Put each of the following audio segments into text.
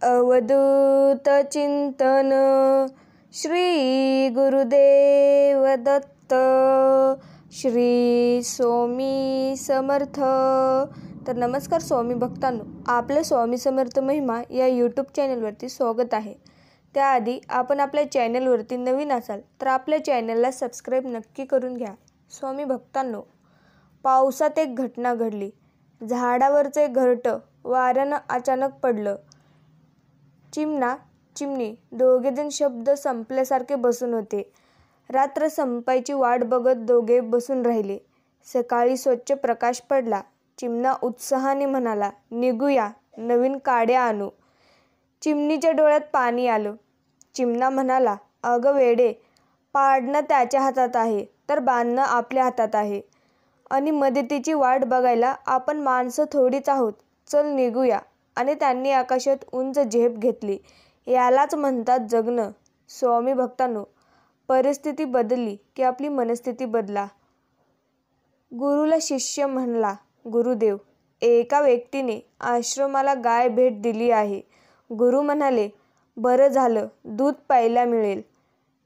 अवधूत चिंतन श्री गुरुदेव दत्त श्री स्वामी समर्थ. तर नमस्कार स्वामी भक्तांनो, आपलं स्वामी समर्थ महिमा या यूट्यूब चॅनलवरती स्वागत आहे. त्याआधी आपण आपल्या चॅनलवरती नवीन असाल तर आपल्या चॅनलला सबस्क्राईब नक्की करून घ्या. स्वामी भक्तांनो, पावसात एक घटना घडली. झाडावरचे घरटं वाऱ्यानं अचानक पडलं. चिमणा चिमणी दोघेजण शब्द संपल्यासारखे बसून होते. रात्र संपायची वाट बघत दोघे बसून राहिले. सकाळी स्वच्छ प्रकाश पडला. चिमणा उत्साहाने म्हणाला, निघूया, नवीन काड्या आणू. चिमणीच्या डोळ्यात पाणी आलं. चिमणा म्हणाला, अगं वेडे, पाडणं त्याच्या हातात आहे तर बांधणं आपल्या हातात आहे. आणि मदतीची वाट बघायला आपण माणसं थोडीच आहोत. चल निघूया. आणि त्यांनी आकाशात उंच झेप घेतली. यालाच म्हणतात जगणं. स्वामी भक्तांनो, परिस्थिती बदलली की आपली मनस्थिती बदला. गुरुला शिष्य म्हणला, गुरुदेव, एका व्यक्तीने आश्रमाला गाय भेट दिली आहे. गुरु म्हणाले, बरं झालं, दूध प्यायला मिळेल.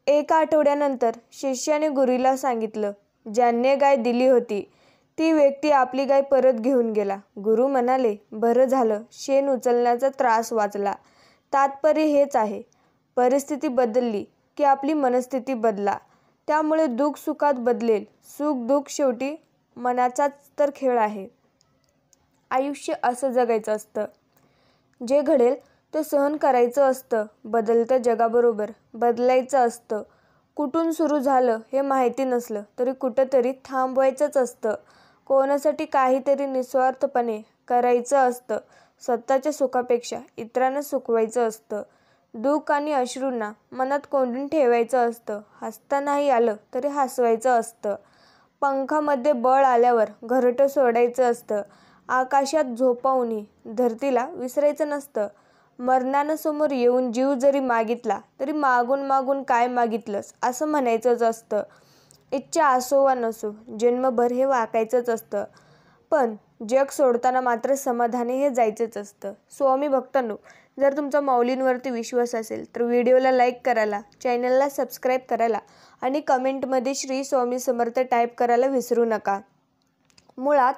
एका आठवड्यानंतर शिष्याने गुरुला सांगितलं, ज्याने गाय दिली होती ती व्यक्ती आपली गाय परत घेऊन गेला. गुरु म्हणाले, बरं झालं, शेण उचलण्याचा त्रास वाचला. तात्पर्य हेच आहे, परिस्थिती बदलली की आपली मनस्थिती बदला. त्यामुळे दुःख सुखात बदलेल. सुख दुःख शेवटी मनाचाच तर खेळ आहे. आयुष्य असं जगायचं असतं. जे घडेल ते सहन करायचं असतं. बदलत्या जगाबरोबर बदलायचं असतं. कुठून सुरू झालं हे माहिती नसलं तरी कुठंतरी थांबवायचंच असतं. कोणासाठी काहीतरी निस्वार्थपणे करायचं असतं. स्वतःच्या सुखापेक्षा इतरांना सुखवायचं असतं. दुःख आणि अश्रूंना मनात कोंडून ठेवायचं असतं. हसता नाही आलं तरी हसवायचं असतं. पंखामध्ये बळ आल्यावर घरटं सोडायचं असतं. आकाशात झोपावूनही धरतीला विसरायचं नसतं. मरणानं समोर येऊन जीव जरी मागितला तरी मागून मागून काय मागितलंस असं म्हणायचंच असतं. इच्छा असो वा नसो, जन्मभर हे वाकायचंच असतं. पण जग सोडताना मात्र समाधानी हे जायचंच असतं. स्वामी भक्तांनो, जर तुमचा माऊलींवरती विश्वास असेल तर व्हिडिओला लाईक करायला, चॅनलला सबस्क्राईब करायला आणि कमेंटमध्ये श्री स्वामी समर्थ टाईप करायला विसरू नका. मुळात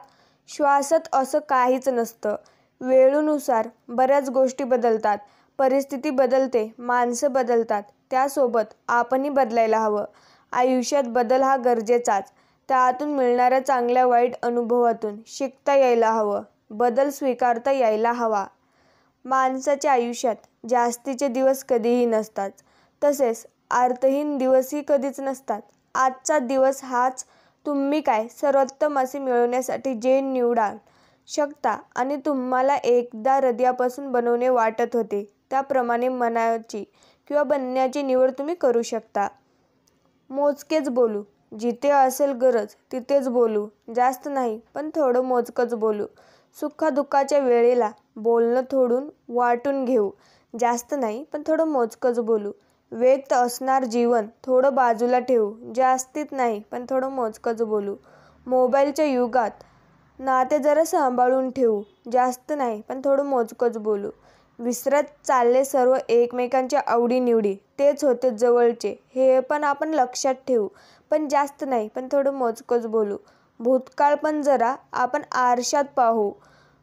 श्वासात असं काहीच नसतं. वेळेनुसार बऱ्याच गोष्टी बदलतात. परिस्थिती बदलते, माणसं बदलतात. त्यासोबत आपणही बदलायला हवं. आयुष्यात बदल हा गरजेचाच. त्यातून मिळणाऱ्या चांगल्या वाईट अनुभवातून शिकता यायला हवं. बदल स्वीकारता यायला हवा. माणसाच्या आयुष्यात जास्तीचे दिवस कधीही नसतात. तसेच अर्थहीन दिवसही कधीच नसतात. आजचा दिवस हाच तुम्ही काय सर्वोत्तम असे मिळवण्यासाठी जे निवडाल शकता आणि तुम्हाला एकदा हृदयापासून बनवणे वाटत होते त्याप्रमाणे मनाची किंवा बनण्याची निवड तुम्ही करू शकता. मोजकेच बोलू. जिथे असेल गरज तिथेच बोलू. जास्त नाही पण थोडं मोजकंच बोलू. सुखादुःखाच्या वेळेला बोलणं थोडून वाटून घेऊ. जास्त नाही पण थोडं मोजकंच बोलू. व्यक्त असणार जीवन थोडं बाजूला ठेवू. जास्तीत नाही पण थोडं मोजकंच बोलू. मोबाईलच्या युगात नाते जरा सांभाळून ठेवू. जास्त नाही पण थोडं मोजकंच बोलू. विसरत चालले सर्व एकमेकांच्या आवडीनिवडी. तेच होते जवळचे हे पण आपण लक्षात ठेवू. पण जास्त नाही पण थोडं मोजकंच बोलू. भूतकाळ पण जरा आपण आरशात पाहू.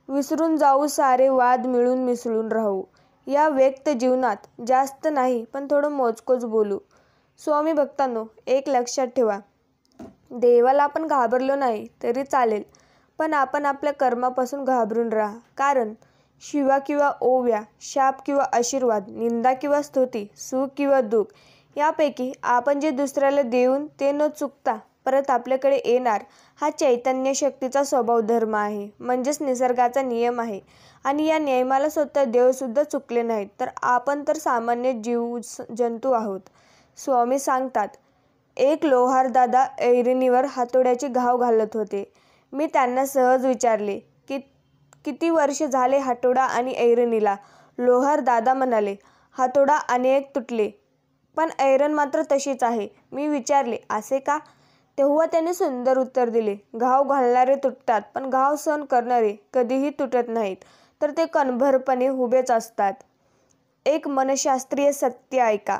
विसरून जाऊ सारे वाद, मिळून मिसळून राहू. या व्यक्त जीवनात जास्त नाही पण थोडं मोजकंच बोलू. स्वामी भक्तांनो, एक लक्षात ठेवा, देवाला आपण घाबरलो नाही तरी चालेल, पण आपण आपल्या कर्मापासून घाबरून राहा. कारण शिवा किंवा ओव्या, शाप किंवा आशीर्वाद, निंदा किंवा स्तुती, सुख किंवा दुःख यापैकी आपण जे दुसऱ्याला देऊन ते न चुकता परत आपल्याकडे येणार हा चैतन्य शक्तीचा स्वभाव धर्म आहे. म्हणजेच निसर्गाचा नियम आहे. आणि या नियमाला स्वतः देवसुद्धा चुकले नाहीत तर आपण तर सामान्य जीव जंतू आहोत. स्वामी सांगतात, एक लोहार दादा ऐरणीवर हातोड्याचे घाव घालत होते. मी त्यांना सहज विचारले की किती वर्ष झाले हातोडा आणि ऐरणीला. लोहार दादा म्हणाले, हातोडा अनेक तुटले पण ऐरण मात्र तशीच आहे. मी विचारले, असे का? तेव्हा त्याने सुंदर उत्तर दिले, घाव घालणारे तुटतात पण घाव सहन करणारे कधीही तुटत नाहीत, तर ते कणभरपणे उभेच असतात. एक मनशास्त्रीय सत्य ऐका.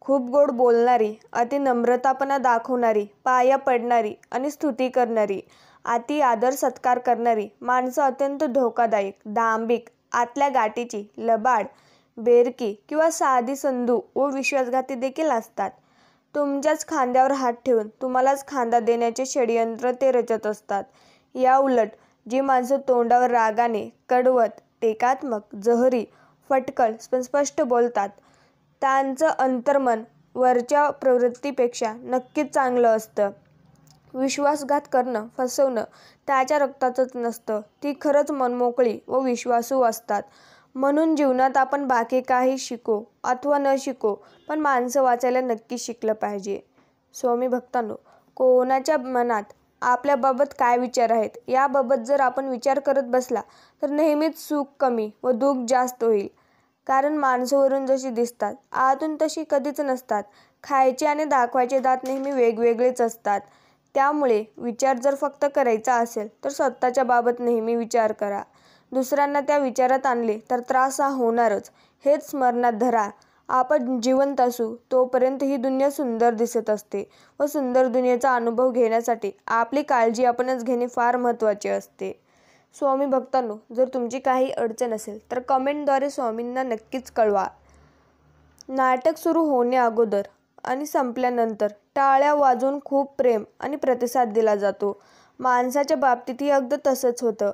खूप गोड बोलणारी, अति नम्रतापणा दाखवणारी, पाया पडणारी आणि स्तुती करणारी, अति आदर सत्कार करणारी माणसं अत्यंत धोकादायक, दांभिक, आतल्या गाठीची, लबाड, बेरकी किंवा साधी संधू व विश्वासघाती देखील असतात. तुमच्याच खांद्यावर हात ठेवून तुम्हालाच खांदा देण्याचे षड्यंत्र ते रचत असतात. या उलट जी माणसं तोंडावर रागाने, कडवट, टीकात्मक, जहरी, फटकळ पण स्पष्ट बोलतात, त्यांचं अंतर्मन वरच्या प्रवृत्तीपेक्षा नक्कीच चांगलं असतं. विश्वासघात करणं, फसवणं त्याच्या रक्तातच नसतं. ती खरंच मनमोकळी व विश्वासू असतात. म्हणून जीवनात आपण बाकी काही शिको अथवा न शिको, पण माणसं वाचायला नक्की शिकलं पाहिजे. स्वामी भक्तांनो, कोणाच्या मनात आपल्याबाबत काय विचार आहेत याबाबत जर आपण विचार करत बसला तर नेहमीच सुख कमी व दुःख जास्त होईल. कारण माणसं वरून जशी दिसतात आतून तशी कधीच नसतात. खायचे आणि दाखवायचे दात नेहमी वेगवेगळेच असतात. त्यामुळे विचार जर फक्त करायचा असेल तर स्वतःच्या बाबत नेहमी विचार करा. दुसऱ्यांना त्या विचारात आणले तर त्रास हा होणारच. हेच स्मरणात धरा. आपण जिवंत असू तोपर्यंत ही दुनिया सुंदर दिसत असते व सुंदर दुनियेचा अनुभव घेण्यासाठी आपली काळजी आपणच घेणे फार महत्त्वाचे असते. स्वामी भक्तांनो, जर तुमची काही अडचण असेल तर कमेंटद्वारे स्वामींना नक्कीच कळवा. नाटक सुरू होण्याअगोदर आणि संपल्यानंतर टाळ्या वाजवून खूप प्रेम आणि प्रतिसाद दिला जातो. माणसाच्या बाबतीतही अगदी तसंच होतं.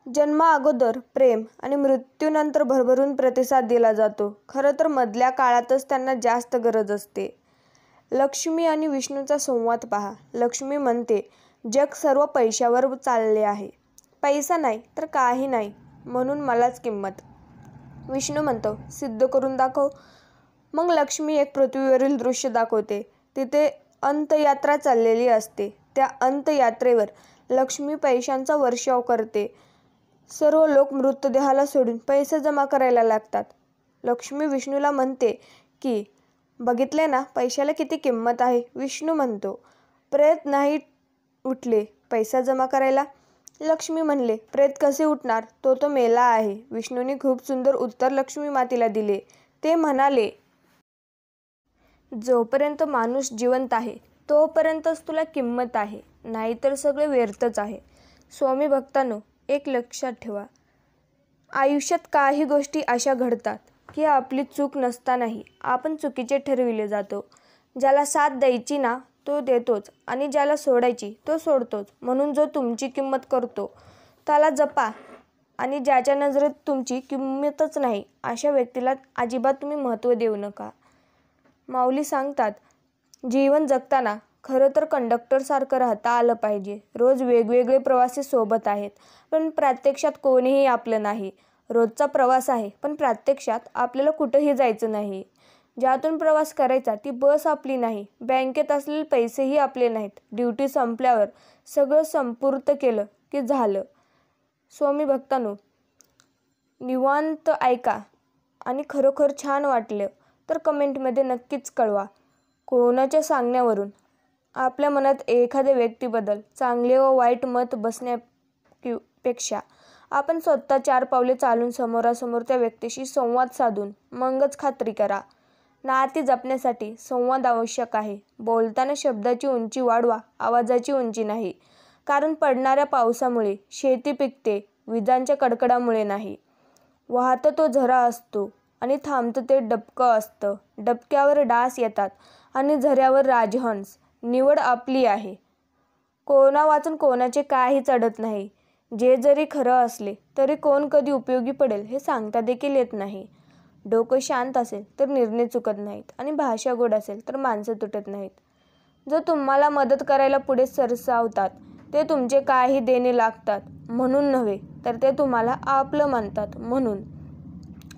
जन्माअगोदर प्रेम आणि मृत्यूनंतर भरभरून प्रतिसाद दिला जातो. खरं तर मधल्या काळातच त्यांना जास्त गरज असते. लक्ष्मी आणि विष्णूचा संवाद पहा. लक्ष्मी म्हणते, जग सर्व पैशावर चालले आहे. पैसा नाही तर काही नाही, म्हणून मलाच किंमत. विष्णू म्हणतो, सिद्ध करून दाखव. मग लक्ष्मी एक पृथ्वीवरील दृश्य दाखवते. तिथे अंतयात्रा चाललेली असते. त्या अंतयात्रेवर लक्ष्मी पैशांचा वर्षाव करते. सर्व लोक मृतदेहाला सोडून पैसे जमा करायला लागतात. लक्ष्मी विष्णूला म्हणते की बघितले ना, पैशाला किती किंमत आहे. विष्णू म्हणतो, प्रेत नाही उठले पैसा जमा करायला. लक्ष्मी म्हणले, प्रेत कसे उठणार, तो मेला आहे. विष्णूने खूप सुंदर उत्तर लक्ष्मी मातेला दिले. ते म्हणाले, जोपर्यंत माणूस जिवंत आहे तोपर्यंतच तुला किंमत आहे, नाहीतर सगळे व्यर्थच आहे. स्वामी भक्तांनो, एक लक्षात ठेवा. आयुष्यात काही गोष्टी अशा घडतात की आपली चूक नसतानाही आपण चुकीचे ठरविले जातो. ज्याला साथ द्यायची ना तो देतोच आणि ज्याला सोडायची तो सोडतोच. म्हणून जो तुमची किंमत करतो त्याला जपा आणि ज्याच्या नजरेत तुमची किंमतच नाही अशा व्यक्तीला अजिबात तुम्ही महत्त्व देऊ नका. माऊली सांगतात, जीवन जगताना खरं तर कंडक्टरसारखं राहता आलं पाहिजे. रोज वेगवेगळे प्रवासी सोबत आहेत, पण प्रत्यक्षात कोणीही आपलं नाही. रोजचा प्रवास आहे, पण प्रत्यक्षात आपल्याला कुठंही जायचं नाही. ज्यातून प्रवास करायचा ती बस आपली नाही. बँकेत असलेले पैसेही आपले नाहीत. ड्युटी संपल्यावर सगळं संपूर्त केलं की झालं. स्वामी भक्तांनो, निवांत ऐका आणि खरोखर छान वाटलं तर कमेंटमध्ये नक्कीच कळवा. कोणाच्या सांगण्यावरून आपल्या मनात एखाद्या व्यक्तीबद्दल चांगले व वाईट मत बसण्यापेक्षा आपण स्वतः 4 पावले चालून समोरासमोर त्या व्यक्तीशी संवाद साधून मगच खात्री करा. नाती जपण्यासाठी संवाद आवश्यक आहे. बोलताना शब्दाची उंची वाढवा, आवाजाची उंची नाही. कारण पडणाऱ्या पावसामुळे शेती पिकते, विजांच्या कडकडामुळे नाही. वाहतं तो झरा असतो आणि थांबतं ते डबकं असतं. डबक्यावर डास येतात आणि झऱ्यावर राजहंस. निवड आपली आहे. कोणा वाचून कोणाचे काही चढत नाही. जे जरी खरं असले तरी कोण कधी उपयोगी पडेल हे सांगता देखील येत नाही. डोकं शांत असेल तर निर्णय चुकत नाहीत आणि भाषा गोड असेल तर माणसं तुटत नाहीत. जो तुम्हाला मदत करायला पुढे सरसावतात ते तुमचे काही देणे लागतात म्हणून नव्हे, तर ते तुम्हाला आपलं मानतात म्हणून.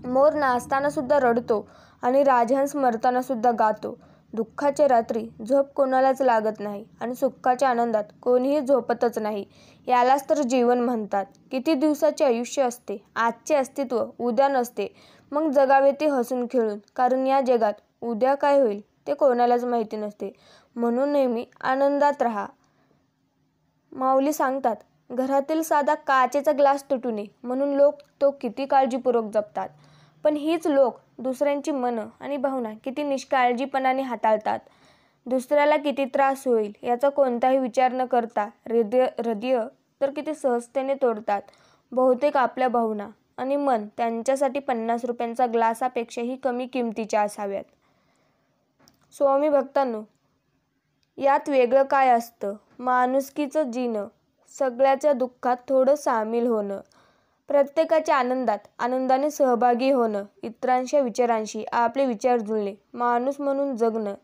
मोर नाचताना सुद्धा रडतो आणि राजहंस मरताना सुद्धा गातो. दुःखाच्या रात्री झोप कोणालाच लागत नाही आणि सुखाच्या आनंदात कोणीही झोपतच नाही. यालाच तर जीवन म्हणतात. किती दिवसाचे आयुष्य असते, आजचे अस्तित्व उद्या नसते. मग जगावे ते हसून खेळून. कारण या जगात उद्या काय होईल ते कोणालाच माहिती नसते. म्हणून नेहमी आनंदात राहा. माऊली सांगतात, घरातील साधा काचेचा ग्लास तुटू नये म्हणून लोक तो किती काळजीपूर्वक जपतात. पण हीच लोक दुसऱ्यांची मनं आणि भावना किती निष्काळजीपणाने हाताळतात. दुसऱ्याला किती त्रास होईल याचा कोणताही विचार न करता हृदय तर किती सहजतेने तोडतात. बहुतेक आपल्या भावना आणि मन त्यांच्यासाठी 50 रुपयांचा ग्लासापेक्षाही कमी किमतीच्या असाव्यात. स्वामी भक्तांनो, यात वेगळं काय असतं? माणुसकीचं जीणं, सगळ्याच्या दुःखात थोडं सामील होणं, प्रत्येकाच्या आनंदात आनंदाने सहभागी होणं, इतरांच्या विचारांशी आपले विचार जुळणे, माणूस म्हणून जगणं,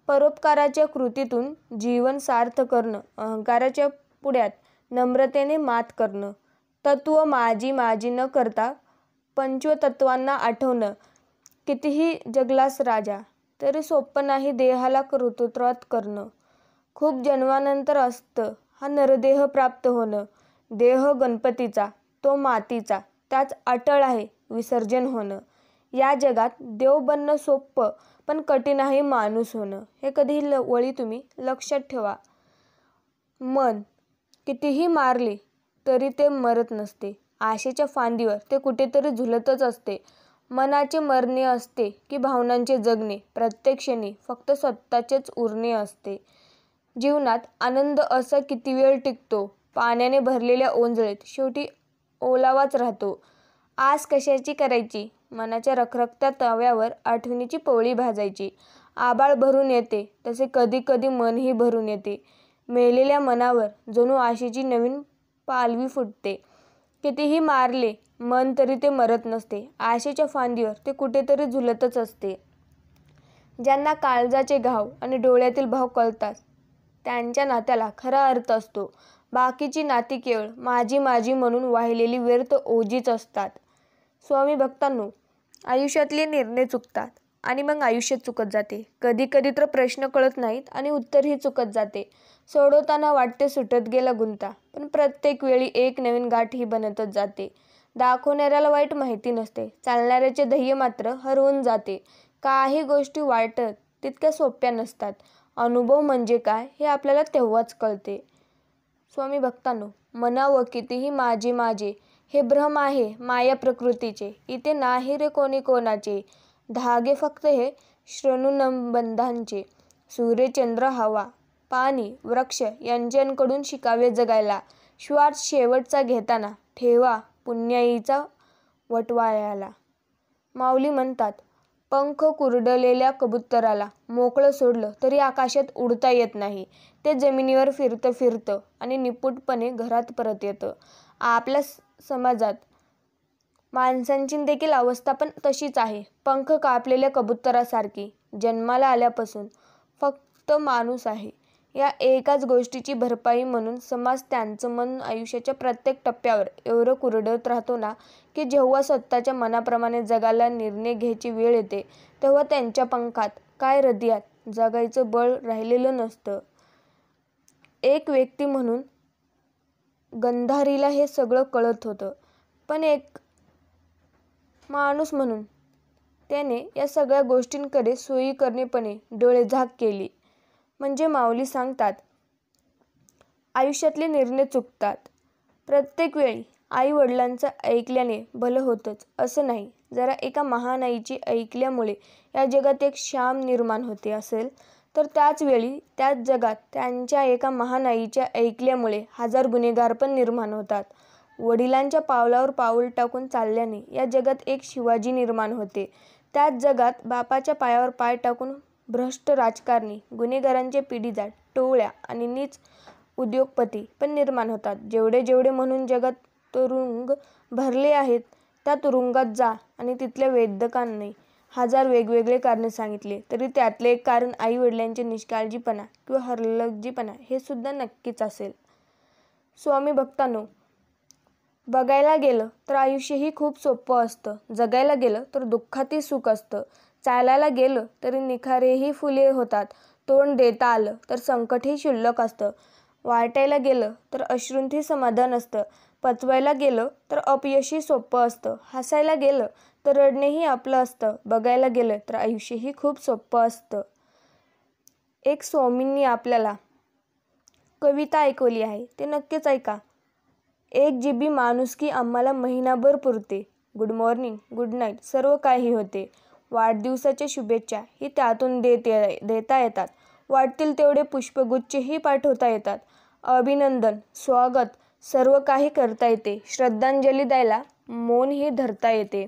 परोपकाराच्या कृतीतून जीवन सार्थ करणं, अहंकाराच्या पुढ्यात नम्रतेने मात करणं, तत्व माझी माझी न करता पंचतत्वांना आठवणं. कितीही जगलास राजा तरी सोपं नाही देहाला ऋतुत्रात करणं. खूप जन्मानंतर असतं हा नरदेह प्राप्त होणं. देह गणपतीचा, तो मातीचा, त्याच अटळ आहे विसर्जन होणं. या जगात देव बनणं सोपं पण कठीण आहे माणूस होणं. हे कधीही वळी तुम्ही लक्षात ठेवा. मन कितीही मारले तरी ते मरत नसते. आशेच्या फांदीवर ते कुठेतरी झुलतच असते. मनाचे मरणे असते की भावनांचे जगणे, प्रत्येक क्षणी फक्त स्वतःचेच उरणे असते. जीवनात आनंद असा किती वेळ टिकतो? पाण्याने भरलेल्या ओंजळीत शेवटी ओलावाच राहतो. आस कशाची करायची? मनाच्या रखरखत्या तव्यावर आठवणीची पोळी भाजायची. आभाळ भरून येते तसे कधी कधी मनही भरून येते. मेलेल्या मनावर जणू आशेची नवीन पालवी फुटते. कितीही मारले मन तरी ते मरत नसते. आशेच्या फांदीवर ते कुठेतरी झुलतच असते. ज्यांना काळजाचे घाव आणि डोळ्यातील भाव कळतात त्यांच्या नात्याला खरा अर्थ असतो. बाकीची नाती केवळ माझी माझी म्हणून वाहिलेली व्यर्थ ओझीच असतात. स्वामी भक्तांनो, आयुष्यातले निर्णय चुकतात आणि मग आयुष्य चुकत जाते. कधी कधी तर प्रश्न कळत नाहीत आणि उत्तरही चुकत जाते. सोडवताना वाटते सुटत गेला गुंता, पण प्रत्येक वेळी एक नवीन गाठ ही बनतच जाते. दाखवणाऱ्याला वाईट माहिती नसते, चालणाऱ्याचे ध्येय मात्र हरवून जाते. काही गोष्टी वाटत तितक्या सोप्या नसतात. अनुभव म्हणजे काय हे आपल्याला तेव्हाच कळते. स्वामी भक्तांनो, म्हणावं कितीही माझे माझे हे भ्रम आहे माया प्रकृतीचे. इथे नाही रे कोणी कोणाचे, धागे फक्त हे श्रेणूबंधांचे. सूर्य चंद्र हवा पाणी वृक्ष यांच्याकडून शिकावे जगायला. श्वास शेवटचा घेताना ठेवा पुण्याईचा वटवायाला. माऊली म्हणतात, पंख कुरडलेल्या कबुतराला मोकळं सोडलं तरी आकाशात उडता येत नाही. ते जमिनीवर फिरतं फिरतं आणि निपुटपणे घरात परत येतं. आपल्या समाजात माणसांची देखील अवस्था पण तशीच आहे. पंख कापलेल्या कबुतरासारखी. जन्माला आल्यापासून फक्त माणूस आहे या एकाच गोष्टीची भरपाई म्हणून समाज त्यांचं मन आयुष्याच्या प्रत्येक टप्प्यावर एवढं कुरडत राहतो ना, की जेव्हा स्वतःच्या मनाप्रमाणे जगायला निर्णय घ्यायची वेळ येते तेव्हा त्यांच्या पंखात काय हृदयात जगायचं बळ राहिलेलं नसतं. एक व्यक्ती म्हणून गंधारीला हे सगळं कळत होतं, पण एक माणूस म्हणून त्याने या सगळ्या गोष्टींकडे सोयीकरणेपणे डोळेझाक केली. म्हणजे माऊली सांगतात, आयुष्यातले निर्णय चुकतात. प्रत्येक वेळी आई वडिलांचं ऐकल्याने भलं होतंच असं नाही. जरा एका महान आईची ऐकल्यामुळे या जगात एक श्याम निर्माण होते असेल तर त्याच वेळी त्याच जगात त्यांच्या एका महान आईच्या ऐकल्यामुळे हजार गुन्हेगार पण निर्माण होतात. वडिलांच्या पावलावर पाऊल टाकून चालल्याने या जगात एक शिवाजी निर्माण होते. त्याच जगात बापाच्या पायावर पाय टाकून भ्रष्ट राजकारणी, गुन्हेगारांचे पिढीजाड, टोळ्या आणि नीच उद्योगपती पण निर्माण होतात. जेवढे जेवढे म्हणून जगात तुरुंग भरले आहेत त्या तुरुंगात जा आणि तिथल्या वैद्यकांनी हजार वेगवेगळे कारणे सांगितले तरी त्यातले एक कारण आई वडिलांचे निष्काळजीपणा किंवा हलगर्जीपणा हे सुद्धा नक्कीच असेल. स्वामी भक्तांनो, बघायला गेलं तर आयुष्यही खूप सोपं असतं. जगायला गेलं तर दुःखातही सुख असतं. चालायला गेलं तरी निखारेही फुले होतात. तोंड देता आलं तर संकटही क्षुल्लक असतं. वाटायला गेलं तर अश्रूंतही समाधान असतं. पचवायला गेलं तर अपयशही सोपं असतं. हसायला गेलं तर रडणेही आपलं असतं. बघायला गेलं तर आयुष्यही खूप सोपं असतं. एक स्वामींनी आपल्याला कविता ऐकवली आहे, ते नक्कीच ऐका. एक जीबी माणुसकी आम्हाला महिनाभर पुरते, गुड मॉर्निंग, गुड नाईट सर्व काही होते. वाढदिवसाच्या शुभेच्छा ही त्यातून देता येतात. वाटतील तेवढे पुष्पगुच्छही पाठवता येतात. अभिनंदन, स्वागत सर्व काही करता येते. श्रद्धांजली द्यायला मौनही धरता येते.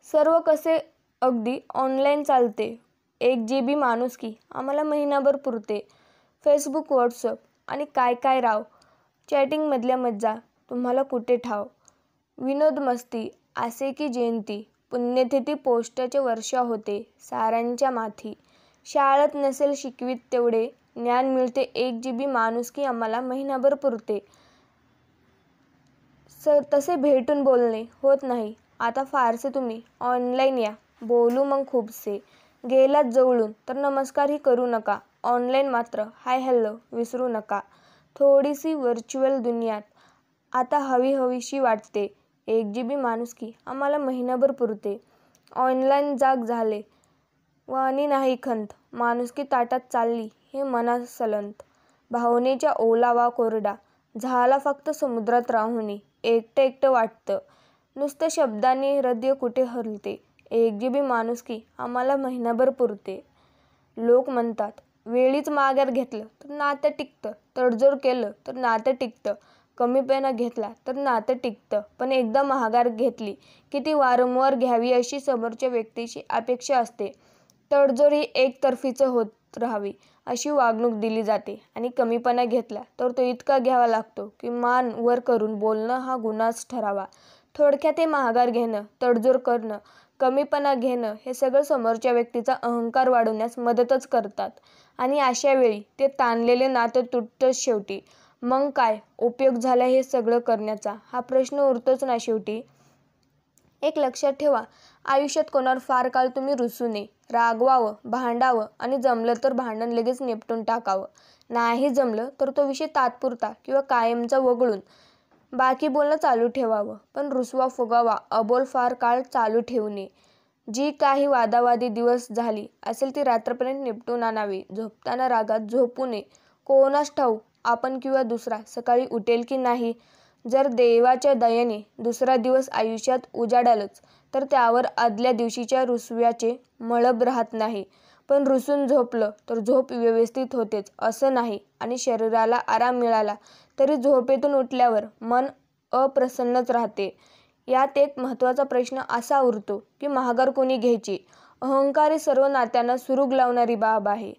सर्व कसे अगदी ऑनलाईन चालते. 1 GB माणुसकी आम्हाला महिनाभर पुरते. फेसबुक, व्हॉट्सअप आणि काय काय राव. चॅटिंगमधल्या मज्जा तुम्हाला कुठे ठाव. विनोद मस्ती आसे की जयंती. पुण्यतिथी पोस्टाचे वर्षा होते साऱ्यांच्या माथी. शाळेत नसेल शिकवीत तेवढे ज्ञान मिळते. 1 GB माणुसकी आम्हाला महिनाभर पुरते. तसे भेटून बोलणे होत नाही आता फारसे. तुम्ही ऑनलाईन या, बोलू मग खूपसे. गेलात जवळून तर नमस्कारही करू नका. ऑनलाईन मात्र हाय हॅलो विसरू नका. थोडीशी व्हर्च्युअल दुनियात आता हवीशी वाटते. 1 GB माणुसकी आम्हाला महिनाभर पुरते. ऑनलाईन जाग झाले आणि नाही खंत. माणुसकी ताटात चालली हे मनात सलंत. भावनेच्या ओलावा कोरडा झाला फक्त समुद्रात राहुनी. एकटं वाटतं नुसतं शब्दांनी हृदय कुठे हरलते. 1 GB माणुसकी आम्हाला महिनाभर पुरते. लोक म्हणतात वेळीच माघार घेतलं तर नातं टिकतं. तडजोड केलं तर नातं टिकतं. कमीपणा घेतला तर नातं टिकतं. पण एकदा माघार घेतली की ती वारंवार घ्यावी अशी समोरच्या व्यक्तीची अपेक्षा असते. तडजोड ही एकतर्फीच होत राहावी अशी वागणूक दिली जाते. आणि कमीपणा घेतला तर तो इतका घ्यावा लागतो की मान वर करून बोलणं हा गुन्हाच ठरावा. थोडक्यात हे माघार घेणं, तडजोड करणं, कमीपणा घेणं हे सगळं समोरच्या व्यक्तीचा अहंकार वाढवण्यास मदतच करतात. आणि अशा वेळी ते ताणलेले नातं तुटतंच शेवटी. मग काय उपयोग झाला हे सगळं करण्याचा हा प्रश्न उरतोच ना शेवटी. एक लक्षात ठेवा, आयुष्यात कोणावर फार काळ तुम्ही रुसू नये. रागवावं, भांडावं आणि जमलं तर भांडण लगेच निपटून टाकावं. नाही जमलं तर तो विषय तात्पुरता किंवा कायमचा वगळून बाकी बोलणं चालू ठेवावं. पण रुसवा फुगावा अबोल फार काळ चालू ठेवू नये. जी काही वादावादी दिवस झाली असेल ती रात्रपर्यंत निपटून आणावी. झोपताना रागात झोपू नये. कोणास ठाऊक आपण किंवा दुसरा सकाळी उठेल की नाही. जर देवाच्या दयेने दुसरा दिवस आयुष्यात उजाडालच तर त्यावर आदल्या दिवशीच्या रुसव्याचे मळब राहत नाही. पण रुसून झोपलं तर झोप व्यवस्थित होतेच असं नाही. आणि शरीराला आराम मिळाला तरी झोपेतून उठल्यावर मन अप्रसन्नच राहते. यात एक महत्त्वाचा प्रश्न असा उरतो की माघार कोणी घ्यायची. अहंकार ही सर्व नात्यांना सुरूग लावणारी बाब आहे.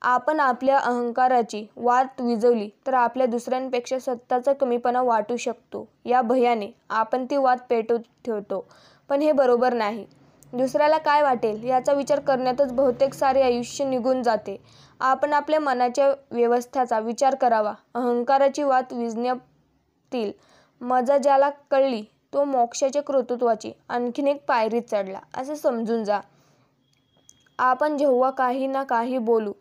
आपण आपल्या अहंकाराची वात विझवली तर आपल्या दुसऱ्यांपेक्षा स्वतःचा कमीपणा वाटू शकतो या भयाने आपण ती वात पेटवून ठेवतो. पण हे बरोबर नाही. दुसऱ्याला काय वाटेल याचा विचार करण्यातच बहुतेक सारे आयुष्य निघून जाते. आपण आपल्या मनाच्या व्यवस्थेचा विचार करावा. अहंकाराची वात विझण्यातील मजा ज्याला कळली तो मोक्षाच्या कर्तृत्वाची आणखीन एक पायरी चढला असे समजून जा. आपण जेव्हा काही ना काही बोलू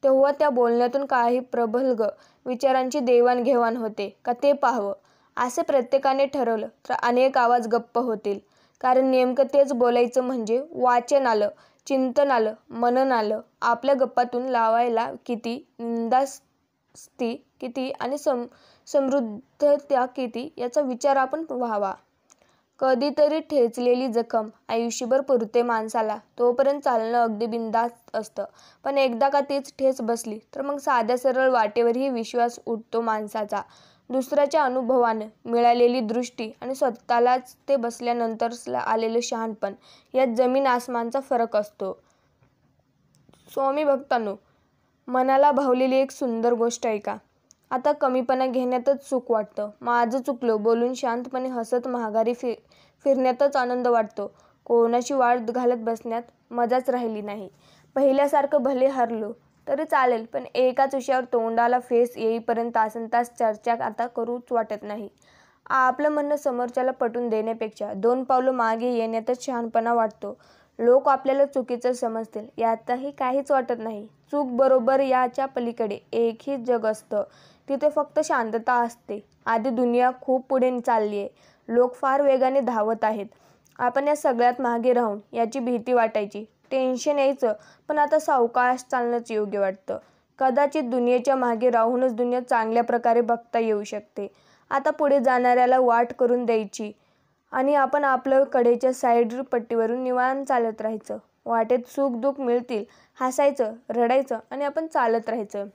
तेव्हा त्या बोलण्यातून काही प्रबलग विचारांची देवाणघेवाण होते का ते पाहावं. असे प्रत्येकाने ठरवलं तर अनेक आवाज गप्प होतील. कारण नेमकं तेच बोलायचं म्हणजे वाचन आलं, चिंतन आलं, मनन आलं. आपल्या गप्पातून लावायला किती, निंदास्ती किती आणि समृद्धता किती याचा विचार आपण व्हावा. कधीतरी ठेचलेली जखम आयुष्यभर पुरते माणसाला. तोपर्यंत चालणं अगदी बिनधास्त असतं. पण एकदा का तीच ठेच बसली तर मग साध्या सरळ वाटेवरही विश्वास उठतो माणसाचा. दुसऱ्याच्या अनुभवानं मिळालेली दृष्टी आणि स्वतःलाच ते बसल्यानंतर आलेलं शहाणपण यात जमीन आसमानचा फरक असतो. स्वामी भक्तांनो, मनाला भावलेली एक सुंदर गोष्ट ऐका. आता कमीपणा घेण्यातच सुख वाटतं. माझं चुकलं बोलून शांतपणे हसत माघारी फिरण्यातच आनंद वाटतो. कोणाची वाट घालत बसण्यात मजाच राहिली नाही. पहिल्यासारखं भले हरलो तरी चालेल पण एकाच विषयावर तोंडाला फेस येईपर्यंत तासनतास चर्चा आता करूच वाटत नाही. आपलं म्हणणं समोरच्याला पटवून देण्यापेक्षा 2 पावलं मागे येण्यातच शहाणपणा वाटतो. लोक आपल्याला चुकीचं समजतील यातही काहीच वाटत नाही. चूक बरोबर याच्या पलीकडे एकही जग असतं. तिथे फक्त शांतता असते. आधी दुनिया खूप पुढे चालली आहे. लोक फार वेगाने धावत आहेत. आपण या सगळ्यात मागे राहून याची भीती वाटायची, टेन्शन यायचं. पण आता सावकाश चालणंच योग्य वाटतं. कदाचित दुनियेच्या मागे राहूनच दुनिया चांगल्या प्रकारे बघता येऊ शकते. आता पुढे जाणाऱ्याला वाट करून द्यायची आणि आपण आपलं कडेच्या साईड पट्टीवरून निवांत चालत राहायचं. वाटेत सुख दुःख मिळतील, हसायचं, रडायचं आणि आपण चालत राहायचं.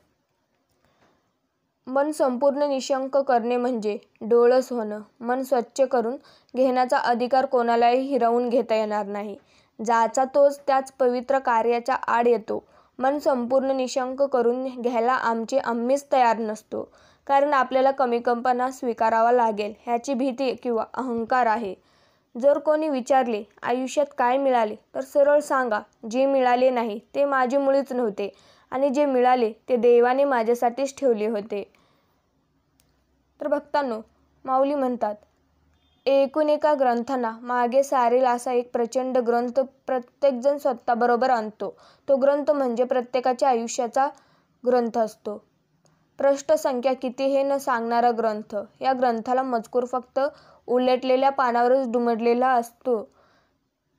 मन संपूर्ण निशंक करणे म्हणजे डोळस होणं. मन स्वच्छ करून घेण्याचा अधिकार कोणालाही हिरावून घेता येणार नाही. ज्याचा तोच त्याच पवित्र कार्याच्या आड येतो. मन संपूर्ण निशंक करून घ्यायला आम्हीच तयार नसतो, कारण आपल्याला कमीपणा स्वीकारावा लागेल ह्याची भीती किंवा अहंकार आहे. जर कोणी विचारले आयुष्यात काय मिळाले, तर सरळ सांगा, जे मिळाले नाही ते माझे मुळीच नव्हते आणि जे मिळाले ते देवाने माझ्यासाठीच ठेवले होते. तर भक्तांनो, माऊली म्हणतात, एकूण एका ग्रंथांना मागे सारेल असा एक प्रचंड ग्रंथ प्रत्येकजण स्वतःबरोबर आणतो. तो ग्रंथ म्हणजे प्रत्येकाच्या आयुष्याचा ग्रंथ असतो. पृष्ठ संख्या किती हे न सांगणारा ग्रंथ. या ग्रंथाला मजकूर फक्त उलटलेल्या पानावरच दुमडलेला असतो.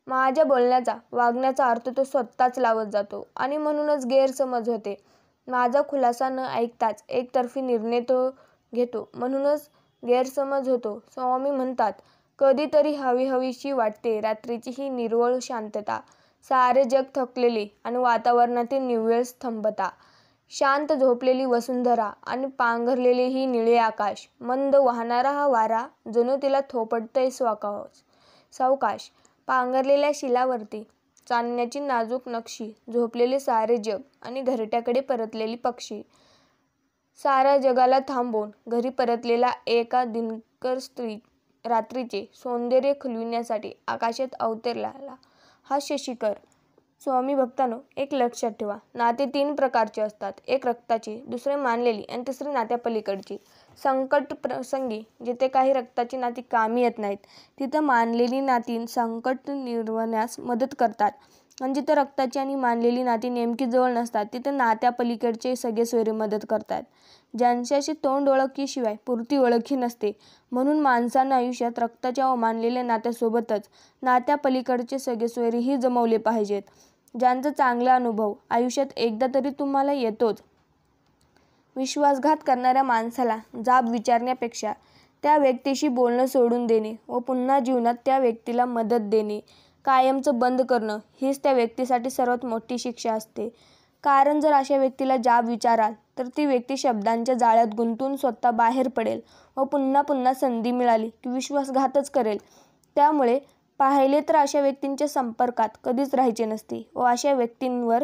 माझ्या बोलण्याचा, वागण्याचा अर्थ तो स्वतःच लावत जातो आणि म्हणूनच गैरसमज होते. माझा खुलासा न ऐकताच एकतर्फी निर्णय तो घेतो, म्हणूनच गैरसमज होतो. स्वामी म्हणतात, कधीतरी हवीहवीशी वाटते रात्रीची ही निर्मळ शांतता, सारे जग थकलेले आणि वातावरणातील निव्वळ स्तब्धता, शांत झोपलेली वसुंधरा आणि पांघरलेले ही निळे आकाश, मंद वाहणारा हा वारा जणू तिला थोपटतोय सावकाश, पांघरलेल्या शिलावरती चांदण्याची नाजूक नक्षी, झोपलेले सारे जग आणि घरट्याकडे परतलेली पक्षी, साऱ्या जगाला थांबवून घरी परतलेला एका दिनकर रात्रीचे सौंदर्य खुलविण्यासाठी आकाशात अवतरलेला हा शशिकर. स्वामी भक्तांनो, एक लक्षात ठेवा, नाते 3 प्रकारचे असतात. एक रक्ताची, दुसरे मानलेली आणि तिसरी नात्यापलीकडची. संकट प्रसंगी जिथे काही रक्ताची नाती कामी येत नाहीत, तिथं मानलेली नाती संकट निवारण्यास मदत करतात. आणि जिथं रक्ताची आणि मानलेली नाती नेमकी जवळ नसतात, तिथं नात्यापलीकडचे सगेसोयरे मदत करतात. ज्यांच्याशी तोंड ओळखीशिवाय पुरती ओळखी नसते, म्हणून माणसानं आयुष्यात रक्ताच्या व मानलेल्या नात्यासोबतच नात्यापलीकडचे सगेसोयरेही जमवले पाहिजेत, ज्यांचा चांगला अनुभव आयुष्यात एकदा तरी तुम्हाला येतोच. विश्वासघात करणाऱ्या माणसाला जाब विचारण्यापेक्षा त्या व्यक्तीशी बोलणं सोडून देणे व पुन्हा जीवनात त्या व्यक्तीला मदत देणे कायमचं बंद करणं हीच त्या व्यक्तीसाठी सर्वात मोठी शिक्षा असते. कारण जर अशा व्यक्तीला जाब विचाराल तर ती व्यक्ती शब्दांच्या जाळ्यात गुंतून स्वतः बाहेर पडेल व पुन्हा पुन्हा संधी मिळाली की विश्वासघातच करेल. त्यामुळे पाहिले तर अशा व्यक्तींच्या संपर्कात कधीच राहायचे नसते व अशा व्यक्तींवर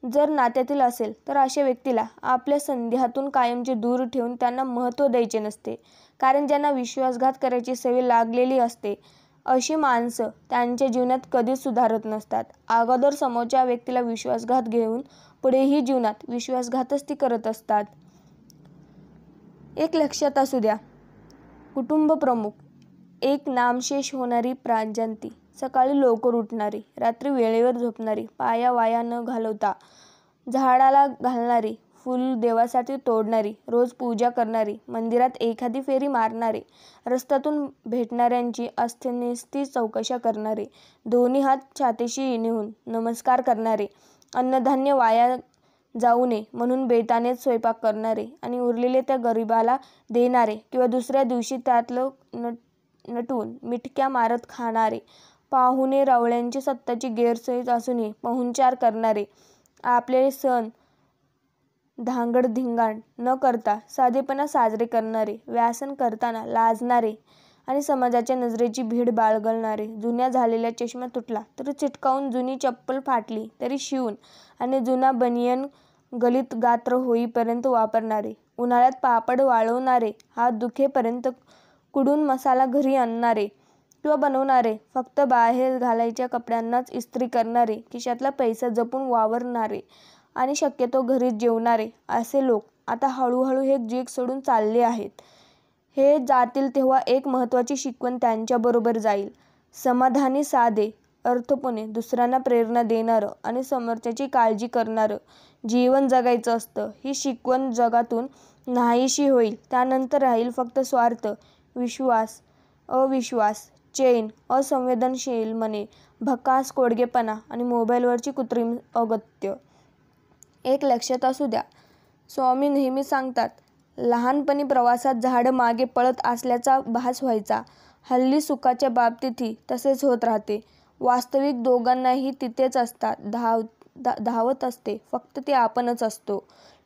जर नात्यातील असेल तर अशा व्यक्तीला आपल्या संध्यातून कायमचे दूर ठेवून त्यांना महत्त्व द्यायचे नसते. कारण ज्यांना विश्वासघात करायची सवय लागलेली असते, अशी माणसं त्यांच्या जीवनात कधीच सुधारत नसतात. अगोदर समोरच्या व्यक्तीला विश्वासघात घेऊन पुढेही जीवनात विश्वासघातच ती करत असतात. एक लक्षात असू द्या, कुटुंब प्रमुख, एक नामशेष होणारी प्राणजंती, सकाळी लवकर उठणारी, रात्री वेळेवर झोपणारी, पाया वाया न घालवता झाडाला घालणारी, फुल देवासाठी तोडणारी, रोज पूजा करणारी, मंदिरात एखादी फेरी मारणारे, रस्त्यातून भेटणाऱ्यांची अस्वस्थतेची चौकशा करणारे, दोन्ही हात छातीशी नेऊन नमस्कार करणारे, अन्नधान्य वाया जाऊ नये म्हणून बेतानेच स्वयंपाक करणारे आणि उरलेले त्या गरिबाला देणारे किंवा दुसऱ्या दिवशी त्यातलं नटवून मिठक्या मारत खाणारे, पाहुणे रावळ्यांची स्वतःची गैरसोय असूनही पाहुणचार करणारे, आपले सण धांगडधिंगाण न करता साधेपणा साजरे करणारे, व्यसन करताना लाजणारे आणि समाजाच्या नजरेची भीड बाळगणारे, जुन्या झालेला चष्मा तुटला तरी चिटकावून, जुनी चप्पल फाटली तरी शिवून आणि जुना बनियन गलित गात्र होईपर्यंत वापरणारे, उन्हाळ्यात पापड वाळवणारे, हात दुखेपर्यंत कुडून मसाला घरी आणणारे किंवा बनवणारे, फक्त बाहेर घालायच्या कपड्यांनाच इस्त्री करणारे, खिशातला पैसा जपून वावरणारे आणि शक्यतो घरीच जेवणारे, असे लोक आता हळूहळू हे जग सोडून चालले आहेत. हे जातील तेव्हा एक महत्त्वाची शिकवण त्यांच्याबरोबर जाईल. समाधानी, साधे, अर्थपूर्ण, दुसऱ्यांना प्रेरणा देणारं आणि समोरच्याची काळजी करणारं जीवन जगायचं असतं. ही शिकवण जगातून नाहीशी होईल. त्यानंतर राहील फक्त स्वार्थ, विश्वास, अविश्वास, चैन, असंवेदनशीलपणे, भकास कोडगेपणा आणि मोबाईलवरची कृत्रिम अगत्य. एक लक्षात असू द्या, स्वामी नेहमी सांगतात, लहानपणी प्रवासात झाडं मागे पळत असल्याचा भास व्हायचा. हल्ली सुखाच्या बाबतीतही तसेच होत राहते. वास्तविक दोघांनाही तिथेच असतात धावत असते फक्त ते आपणच असतो.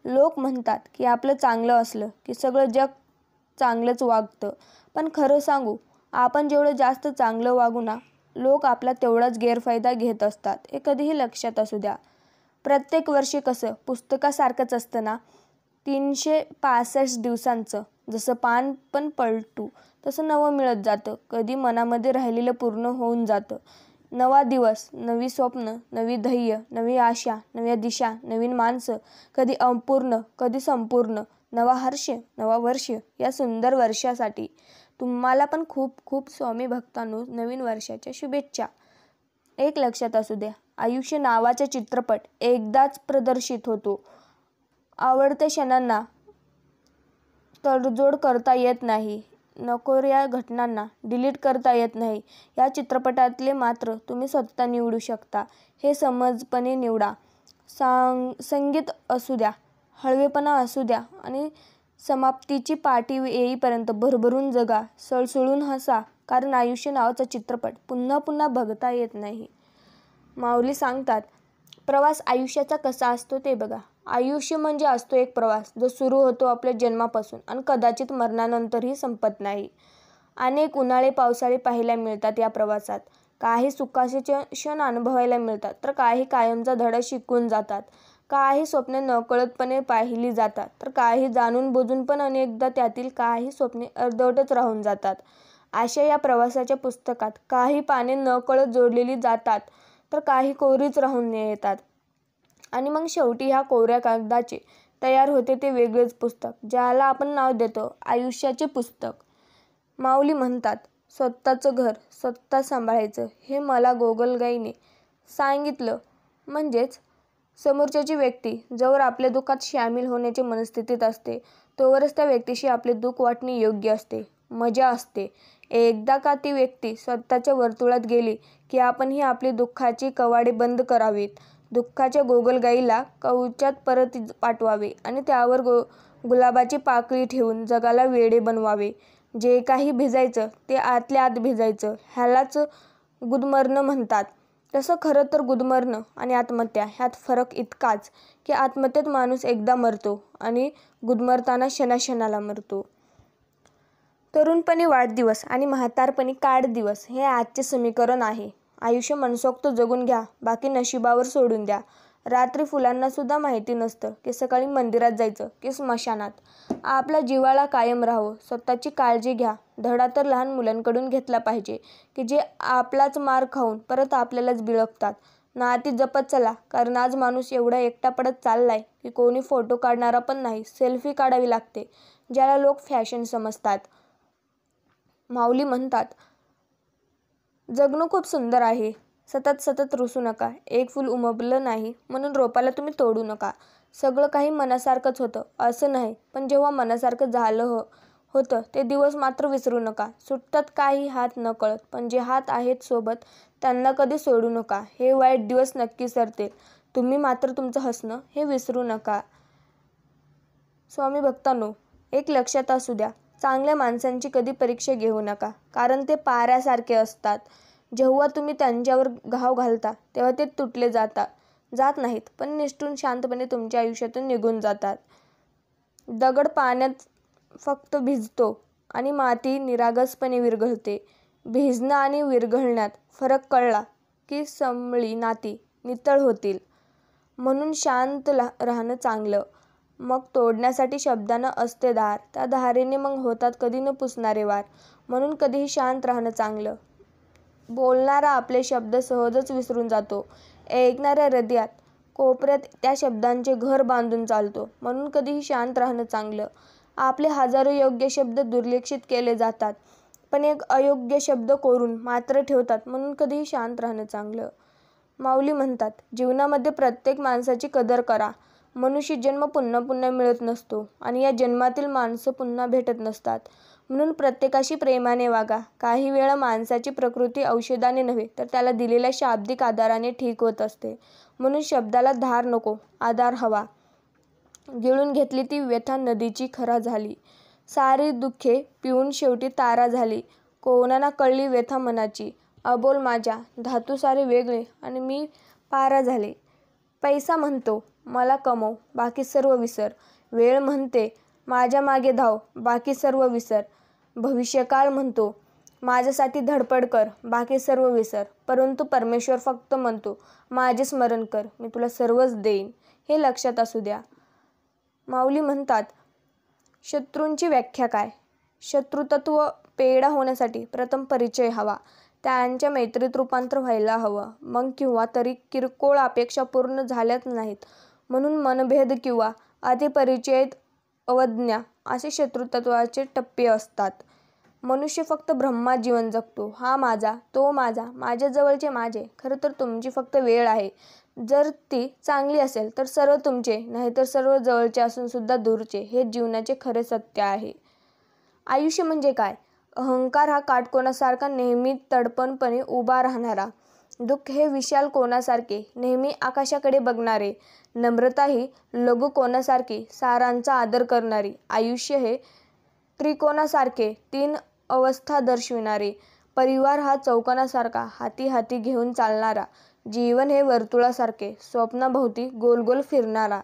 लोक म्हणतात की आपलं चांगलं असलं की सगळं जग चांगलंच वागतं. पण खरं सांगू, आपण जेवढं जास्त चांगलं वागू ना, लोक आपला तेवढाच गैरफायदा घेत असतात. हे कधीही लक्षात असू द्या. प्रत्येक वर्षी कसं पुस्तकासारखंच असतं ना, 365 दिवसांचं जसं पान पण पलटू तसं नवं मिळत जातं. कधी मनामध्ये राहिलेलं पूर्ण होऊन जातं. नवा दिवस, नवी स्वप्न, नवी ध्येय, नवी आशा, नव्या दिशा, नवीन माणसं, कधी अपूर्ण कधी संपूर्ण. नवा हर्ष, नवा वर्ष. या सुंदर वर्षासाठी तुम्हाला पण खूप खूप स्वामी भक्तांनो नवीन वर्षाच्या शुभेच्छा. एक लक्षात असू द्या, आयुष्य नावाचा चित्रपट एकदाच प्रदर्शित होतो. आवडत्या क्षणांना तडजोड करता येत नाही. नकोऱ्या घटनांना डिलीट करता येत नाही. या चित्रपटातले मात्र तुम्ही स्वतः निवडू शकता. हे समजपणे निवडा. संगीत असू द्या, हळवेपणा असू द्या आणि समाप्तीची पाटी येईपर्यंत भरभरून जगा, सळसळून हसा, कारण आयुष्य नावाचा चित्रपट पुन्हा पुन्हा बघता येत नाही. माऊली सांगतात, प्रवास आयुष्याचा कसा असतो ते बघा. आयुष्य म्हणजे असतो एक प्रवास जो सुरू होतो आपल्या जन्मापासून आणि कदाचित मरणानंतरही संपत नाही. अनेक उन्हाळे पावसाळे पाहायला मिळतात या प्रवासात. काही सुखाचे क्षण अनुभवायला मिळतात तर काही कायमचा धडा शिकून जातात. काही स्वप्ने नकळतपणे पाहिली जातात तर काही जाणून बुजून, पण अनेकदा त्यातील काही स्वप्ने अर्धवटच राहून जातात. अशा या प्रवासाच्या पुस्तकात काही पाने नकळत जोडलेली जातात तर काही कोरीच राहून येतात. आणि मग शेवटी ह्या कोऱ्या कागदाचे तयार होते ते वेगळेच पुस्तक, ज्याला आपण नाव देतो आयुष्याचे पुस्तक. माऊली म्हणतात, स्वतःचं घर स्वतः सांभाळायचं हे मला गोगलगाईने सांगितलं. म्हणजेच समोरच्याची व्यक्ती जोवर आपल्या दुःखात सामील होण्याची मनस्थितीत असते तोवरच त्या व्यक्तीशी आपले दुःख वाटणे योग्य असते, मजा असते. एकदा का ती व्यक्ती स्वतःच्या वर्तुळात गेली की आपणही आपली दुःखाची कवाडे बंद करावीत. दुःखाच्या गोगलगाईला कवचात परत पाठवावे आणि त्यावर गुलाबाची पाकळी ठेवून जगाला वेडे बनवावे. जे काही भिजायचं ते आतल्या आत भिजायचं. ह्यालाच गुदमरणं म्हणतात. तसं खरं तर गुदमरणं आणि आत्महत्या ह्यात फरक इतकाच की आत्महत्येत माणूस एकदा मरतो आणि गुदमरताना क्षणाक्षणाला मरतो. तरुणपणी वाढदिवस आणि म्हातारपणी काढ दिवस हे आजचे समीकरण आहे. आयुष्य मनसोक्त जगून घ्या, बाकी नशिबावर सोडून द्या. रात्री फुलांना सुद्धा माहिती नसतं की सकाळी मंदिरात जायचं की स्मशानात. आपला जिव्हाळा कायम राहावं, स्वतःची काळजी घ्या. धडा तर लहान मुलांकडून घेतला पाहिजे की जे आपलाच मार खाऊन परत आपल्यालाच बिळगतात. नाती जपत चला, कारण आज माणूस एवढा एकटा पडत चाललाय की कोणी फोटो काढणारा पण नाही. सेल्फी काढावी लागते, ज्याला लोक फॅशन समजतात. माऊली म्हणतात, जगणं खूप सुंदर आहे. सतत सतत रुसू नका. एक फूल उमललं नाही म्हणून रोपाला तुम्ही तोडू नका. सगळं काही मनासारखंच होतं असं नाही, पण जेव्हा मनासारखं झालं होतं ते दिवस मात्र विसरू नका. सुटतात काही हात नकळत, पण जे हात आहेत सोबत त्यांना कधी सोडू नका. हे वाईट दिवस नक्की सरतील, तुम्ही मात्र तुमचं हसणं हे विसरू नका. स्वामी भक्तांनो, एक लक्षात असू द्या, चांगल्या माणसांची कधी परीक्षा घेऊ नका, कारण ते पाऱ्यासारखे असतात. जेव्हा तुम्ही त्यांच्यावर घाव घालता तेव्हा ते तुटले जात नाहीत, पण निसटून शांतपणे तुमच्या आयुष्यातून निघून जातात. दगड पाण्यात फक्त भिजतो आणि माती निरागसपणे विरघळते. भिजणं आणि विरघळण्यात फरक कळला की समळी नाती नितळ होतील. म्हणून शांत राहणं चांगलं. मग तोडण्यासाठी शब्दानं असते धार, त्या धारेने मग होतात कधी न पुसणारे वार. म्हणून कधीही शांत राहणं चांगलं. बोलणारा आपले शब्द सहजच विसरून जातो. ऐकणाऱ्या हृदयात कोपऱ्यात त्या शब्दांचे घर बांधून चालतो. म्हणून कधीही शांत राहणं चांगलं. आपले हजारो योग्य शब्द दुर्लक्षित केले जातात, पण एक अयोग्य शब्द कोरून मात्र ठेवतात. म्हणून कधीही शांत राहणं चांगलं. माऊली म्हणतात, जीवनामध्ये प्रत्येक माणसाची कदर करा. मनुष्य जन्म पुन्हा पुन्हा मिळत नसतो आणि या जन्मातील माणसं पुन्हा भेटत नसतात. म्हणून प्रत्येकाशी प्रेमाने वागा. काही वेळा माणसाची प्रकृती औषधाने नव्हे तर त्याला दिलेल्या शाब्दिक आधाराने ठीक होत असते. म्हणून शब्दाला धार नको, आधार हवा. गिळून घेतली ती व्यथा नदीची खरा झाली. सारी दुःखे पिऊन शेवटी तारा झाली. कोणाला कळली व्यथा मनाची, अबोल माझ्या धातू सारे वेगळे आणि मी पारा झाले. पैसा म्हणतो मला कमव, बाकी सर्व विसर. वेळ म्हणते माझ्या मागे धाव, बाकी सर्व विसर. भविष्यकाळ म्हणतो माझ्यासाठी धडपड कर, बाकी सर्व विसर. परंतु परमेश्वर फक्त म्हणतो माझे स्मरण कर, मी तुला सर्वच देईन. हे लक्षात असू द्या. माऊली म्हणतात, शत्रूंची व्याख्या काय? शत्रुतत्व पेढा होण्यासाठी प्रथम परिचय हवा, त्यांच्या मैत्रीत रूपांतर व्हायला हवं. मग किंवा तरी किरकोळ अपेक्षा पूर्ण झाल्याच नाहीत म्हणून मनभेद किंवा अतिपरिचयित अवज्ञा असे शत्रुत्वाचे टप्पे असतात. मनुष्य फक्त ब्रह्मात जीवन जगतो. हा माझा, तो माझा, माझ्या जवळचे माझे. खरं तर तुमची फक्त वेळ आहे. जर ती चांगली असेल तर सर्व तुमचे, नाहीतर सर्व जवळचे असून सुद्धा दूरचे. हे जीवनाचे खरे सत्य आहे. आयुष्य म्हणजे काय? अहंकार हा काटकोनासारखा नेहमी तडपणपणे उभा राहणारा. दुःख हे विशाल कोणासारखे नेहमी आकाशाकडे बघणारे. नम्रता ही लघु कोणासारखी सारांचा आदर करणारी. आयुष्य हे त्रिकोणासारखे तीन अवस्था दर्शविणारे. परिवार हा चौकोनासारखा हाती हाती घेऊन चालणारा. जीवन हे वर्तुळासारखे स्वप्नाभोवती गोल गोल फिरणारा.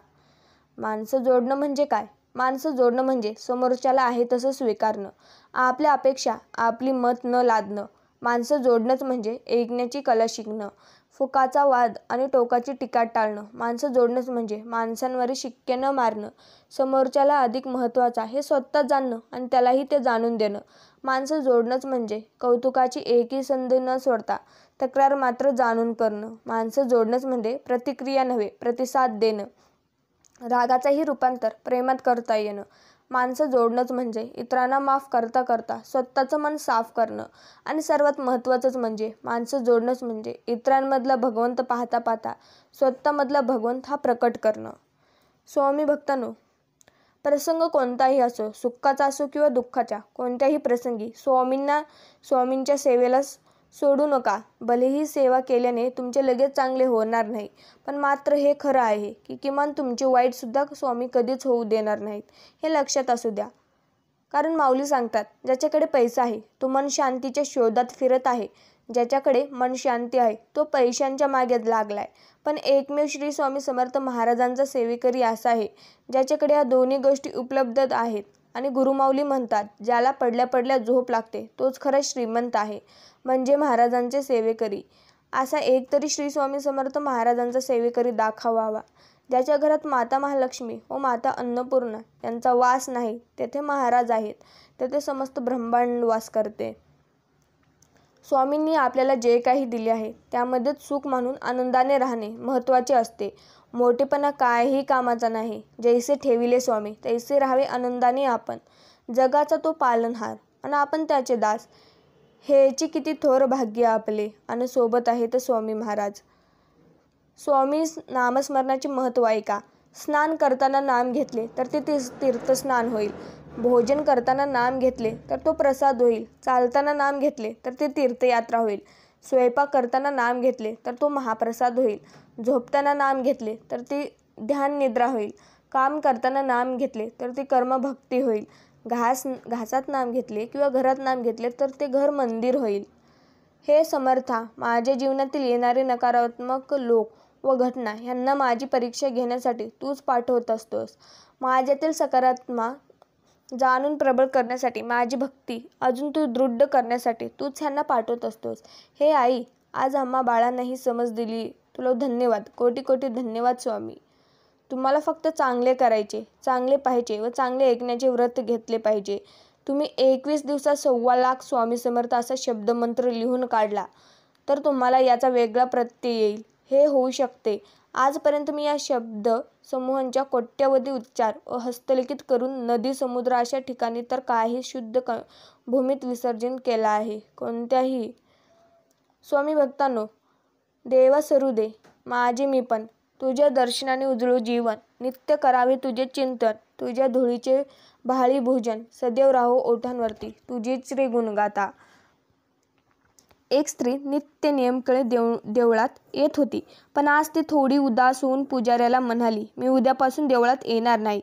माणसं जोडणं म्हणजे काय? माणसं जोडणं म्हणजे समोरच्याला आहे तसं स्वीकारणं, आपल्या अपेक्षा आपली मत न लादणं. माणसं जोडणंच म्हणजे ऐकण्याची कला शिकणं, फुकाचा वाद आणि टोकाची टीका टाळणं. माणसं जोडणंच म्हणजे माणसांवरील शिक्के न मारणं, समोरच्याला अधिक महत्त्वाचा हे स्वतः जाणणं आणि त्यालाही ते जाणून देणं. माणसं जोडणंच म्हणजे कौतुकाची एकही संधी न सोडता तक्रार मात्र जाणून करणं. माणसं जोडणंच म्हणजे प्रतिक्रिया नव्हे प्रतिसाद देणं, रागाचाही रूपांतर प्रेमात करता येणं. माणसं जोडणंच म्हणजे इतरांना माफ करता करता स्वतःचं मन साफ करणं. आणि सर्वात महत्त्वाचंच म्हणजे माणसं जोडणंच म्हणजे इतरांमधला भगवंत पाहता पाहता स्वतःमधला भगवंत हा प्रकट करणं. स्वामी भक्तांनो, प्रसंग कोणताही असो, सुखाचा असो किंवा दुःखाच्या, कोणत्याही प्रसंगी स्वामींच्या सेवेला सोडू नका. भलेही सेवा केल्याने तुमचे लगेच चांगले होणार नाही, पण मात्र हे खरं आहे की किमान तुमचे वाईटसुद्धा स्वामी कधीच होऊ देणार नाहीत. हे लक्षात असू द्या. कारण माऊली सांगतात, ज्याच्याकडे पैसा आहे तो मन शांतीच्या शोधात फिरत आहे. ज्याच्याकडे मन शांती आहे तो पैशांच्या मागे लागलाय. पण एकमेव श्री स्वामी समर्थ महाराजांचा सेवेकरी असा आहे ज्याच्याकडे या दोन्ही गोष्टी उपलब्ध आहेत. आणि गुरुमाऊली म्हणतात, ज्याला पडल्या पडल्या झोप लागते तोच खरा श्रीमंत आहे, म्हणजे महाराजांचे सेवेकरी. असा एक तरी श्री स्वामी समर्थ महाराजांचा सेवेकरी दाखवावा. ज्याच्या घरात माता महालक्ष्मी व माता अन्नपूर्णा यांचा वास नाही, तेथे महाराज आहेत, तेथे समस्त ब्रह्मांड वास करते. स्वामींनी आपल्याला जे काही दिले आहे त्यामध्येच सुख मानून आनंदाने राहणे महत्त्वाचे असते. मोठेपणा काहीही कामाचा नाही. जैसे ठेविले स्वामी तैसे राहावे आनंदाने आपण. जगाचा तो पालनहार आणि आपण त्याचे दास. हेची किती थोर भाग्य आपले. आणि सोबत आहे तर स्वामी महाराज. स्वामी नामस्मरणाचे महत्त्व आहे का? स्नान करताना नाम घेतले तर ते तीर्थस्नान होईल. भोजन करताना नाम घेतले तर तो प्रसाद होईल. चालताना नाम घेतले तर ते तीर्थयात्रा होईल. स्वयंपाक करताना नाम घेतले तर तो महाप्रसाद होईल. झोपताना नाम घेतले तर ती ध्यान निद्रा होईल. काम करताना नाम घेतले तर ती कर्मभक्ती होईल. घासात नाम घेतले किंवा घरात नाम घेतले तर ते घर मंदिर होईल. हे समर्था, माझ्या जीवनातील येणारे नकारात्मक लोक व घटना ह्यांना माझी परीक्षा घेण्यासाठी तूच पाठवत असतोस. माझ्यातील सकारात्मक जाणून प्रबळ करण्यासाठी, माझी भक्ती अजून तू दृढ करण्यासाठी तूच ह्यांना पाठवत असतोस. हे आई, आज आम्हा बाळांना ही समज दिली, तुला धन्यवाद, कोटी कोटी धन्यवाद स्वामी. तुम्हाला फक्त चांगले करायचे, चांगले पाहायचे व चांगले ऐकण्याचे व्रत घेतले पाहिजे. तुम्ही 21 दिवसात 1,25,000 स्वामी समर्थ असा शब्दमंत्र लिहून काढला तर तुम्हाला याचा वेगळा प्रत्यय येईल. हे होऊ शकते. आजपर्यंत मी या शब्द समूहांच्या कोट्यवधी उच्चार व हस्तलिखित करून नदी, समुद्र अशा ठिकाणी तर काही शुद्ध भूमीत विसर्जन केला आहे. कोणत्याही स्वामी भक्तांनो, देवा सरू दे माझे मी पण. तुझ्या दर्शनाने उजळू जीवन. नित्य करावे तुझे चिंतन. तुझ्या धुळीचे बहाळी भोजन. सदैव राहो ओठांवरती तुझीच रे गुणगाता. एक स्त्री नित्य नियमकडे देवळात येत होती. पण आज ती थोडी उदास होऊन पुजाऱ्याला म्हणाली, मी उद्यापासून देवळात येणार नाही.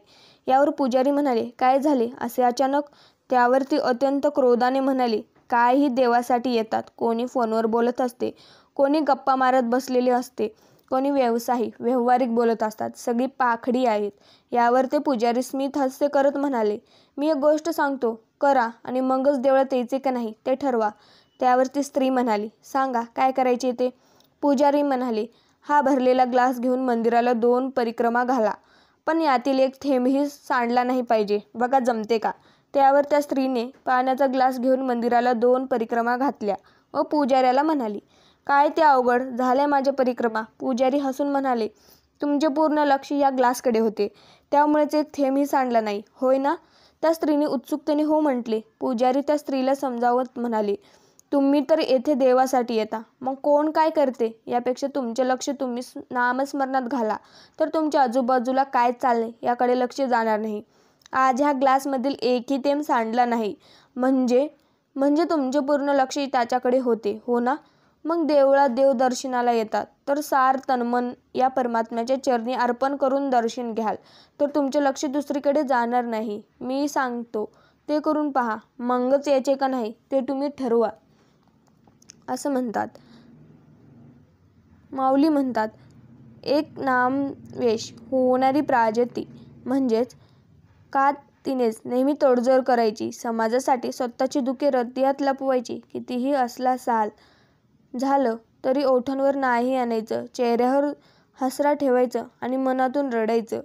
यावर पुजारी म्हणाले, काय झाले असे अचानक? त्यावर ती अत्यंत क्रोधाने म्हणाली, काहीही देवासाठी येतात. कोणी फोनवर बोलत असते, कोणी गप्पा मारत बसलेले असते, कोणी व्यावहारिक बोलत असतात. सगळी पाखडी आहेत. यावर ते पुजारी स्मिथ हास्य करत म्हणाले, मी एक गोष्ट सांगतो, करा आणि मगच देवळात यायचे का नाही ते ठरवा. त्यावर ती स्त्री म्हणाली, सांगा काय करायचे ते. पुजारी म्हणाले, हा भरलेला ग्लास घेऊन मंदिराला 2 परिक्रमा घाला, पण यातील एक थेंबही सांडला नाही पाहिजे. बघा जमते का. त्यावर त्या स्त्रीने पाण्याचा ग्लास घेऊन मंदिराला 2 परिक्रमा घातल्या व पुजाऱ्याला म्हणाली, काय ते अवघड, झाल्या माझ्या परिक्रमा. पुजारी हसून म्हणाले, तुमचे पूर्ण लक्ष या ग्लासकडे होते, त्यामुळेच एक थेंबही सांडला नाही, होय ना. त्या स्त्रीने उत्सुकतेने हो म्हटले. पुजारी त्या स्त्रीला समजावत म्हणाले, तुम्ही तर येथे देवासाठी येता, मग कोण काय करते यापेक्षा तुमचे लक्ष तुम्ही नामस्मरणात घाला, तर तुमच्या आजूबाजूला काय चालले याकडे लक्ष जाणार नाही. आज ह्या ग्लासमधील एकही थेंब सांडला नाही, म्हणजे तुमचे पूर्ण लक्ष त्याच्याकडे होते, हो ना. मग देवळात देवदर्शनाला येतात तर सार तनमन या परमात्म्याच्या चरणी अर्पण करून दर्शन घ्याल, तर तुमचे लक्ष दुसरीकडे जाणार नाही. मी सांगतो ते करून पहा, मगच यायचे का नाही ते तुम्ही ठरवा, असं म्हणतात. माऊली म्हणतात, एक नामवेश होणारी प्राजती म्हणजेच का तिनेच नेहमी तोडजोड करायची, समाजासाठी स्वतःची दुःखे हृदयात लपवायची. कितीही असला साल झालं तरी ओठांवर नाही आणायचं, चेहऱ्यावर हसरा ठेवायचं आणि मनातून रडायचं.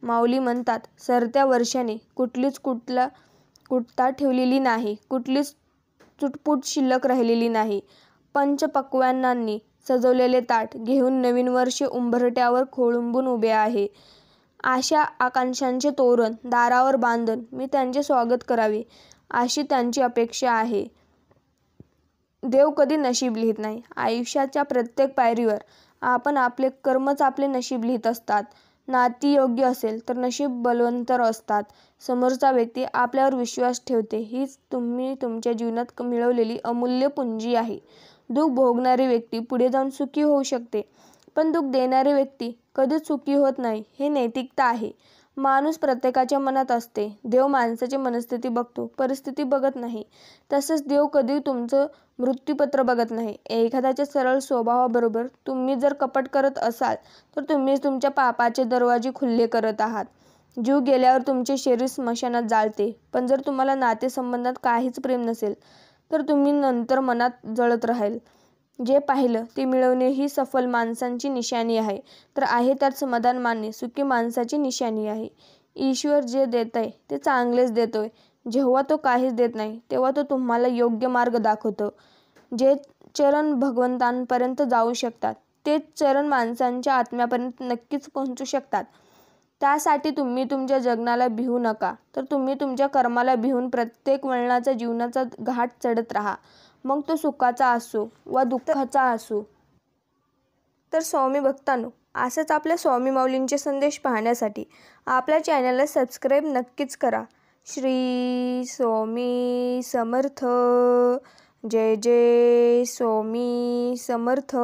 माऊली म्हणतात, सरत्या वर्षाने कुठलीच कुटता ठेवलेली नाही, कुठलीच चुटपुट शिल्लक राहिलेली नाही. पंचपक्वान्नांनी सजवलेले ताट घेऊन नवीन वर्ष उंबरठ्यावर खोळंबून उभे आहे. आशा आकांक्षांचे तोरण दारावर बांधून मी त्यांचे स्वागत करावे, अशी त्यांची अपेक्षा आहे. देव कधी नशीब लिहित नाही. आयुष्याच्या प्रत्येक पायरीवर आपण आपले कर्मच आपले नशीब लिहित असतात. नाती योग्य असेल तर नशीब बलवंतर असतात. समोरचा व्यक्ती आपल्यावर विश्वास ठेवते, हीच तुम्ही तुमच्या जीवनात मिळवलेली अमूल्य पुंजी आहे. दुःख भोगणारी व्यक्ती पुढे जाऊन सुखी होऊ शकते, पण दुःख देणारी व्यक्ती कधीच सुखी होत नाही. हे नैतिकता आहे. माणूस प्रत्येकाच्या मनात असते. देव माणसाची मनस्थिती बघतो, परिस्थिती बघत नाही. तसेच देव कधी तुमचं मृत्यूपत्र बघत नाही. एखाद्याच्या सरळ स्वभावाबरोबर तुम्ही जर कपट करत असाल तर तुम्हीच तुमच्या पापाचे दरवाजे खुल्ले करत आहात. जीव गेल्यावर तुमचे शरीर स्मशानात जाळते, पण जर तुम्हाला नातेसंबंधात काहीच प्रेम नसेल तर तुम्ही नंतर मनात जळत राहाल. जे पाहिलं ते मिळवणे ही सफल माणसांची निशाणी आहे, तर आहे त्यात समाधान मानणे सुखी माणसाची निशाणी आहे. ईश्वर जे देतोय ते चांगलेच देतोय. जेव्हा तो काहीच देत नाही तेव्हा तो तुम्हाला योग्य मार्ग दाखवतो. जे चरण भगवंतांपर्यंत जाऊ शकतात तेच चरण माणसांच्या आत्म्यापर्यंत नक्कीच पोहोचू शकतात. त्यासाठी तुम्ही तुमच्या जगण्याला भिवू नका, तर तुम्ही तुमच्या कर्माला भिवून प्रत्येक वळणाचा जीवनाचा घाट चढत राहा, मग तो सुखाचा असो वा दुःखाचा असो. तर स्वामी भक्तांनो, असंच आपल्या स्वामी माऊलींचे संदेश पाहण्यासाठी आपल्या चॅनलला सबस्क्राईब नक्कीच करा. श्री स्वामी समर्थ. जय जय स्वामी समर्थ.